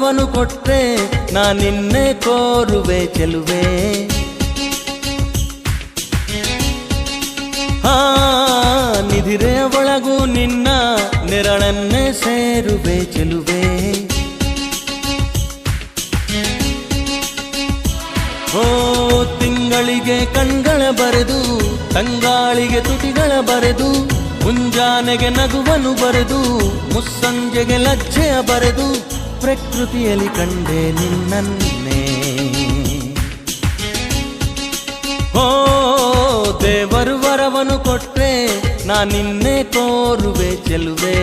ವರವನು ಕೊಟ್ರೆ ನಾ ನಿನ್ನೆ ಕೋರುವೆ ಚೆಲುವೆ. ನಿಧಿರೆಯ ಒಳಗೂ ನಿನ್ನ ನೆರಳನ್ನೇ ಸೇರುವೆ ಚೆಲುವೆ. ಓ ತಿಂಗಳಿಗೆ ಕಣ್ಗಳ ಬರೆದು, ತಂಗಾಳಿಗೆ ತುಟಿಗಳ ಬರೆದು, ಮುಂಜಾನೆಗೆ ನಗುವನು ಬರೆದು, ಮುಸ್ಸಂಜೆಗೆ ಲಜ್ಜೆಯ ಬರೆದು, ಪ್ರಕೃತಿಯಲ್ಲಿ ಕಂಡೆ ನಿನ್ನನ್ನೇ. ಓ ದೇವರು ವರವನು ಕೊಟ್ರೆ ನಾ ನಿನ್ನೆ ಕೋರುವೆ ಚೆಲುವೆ.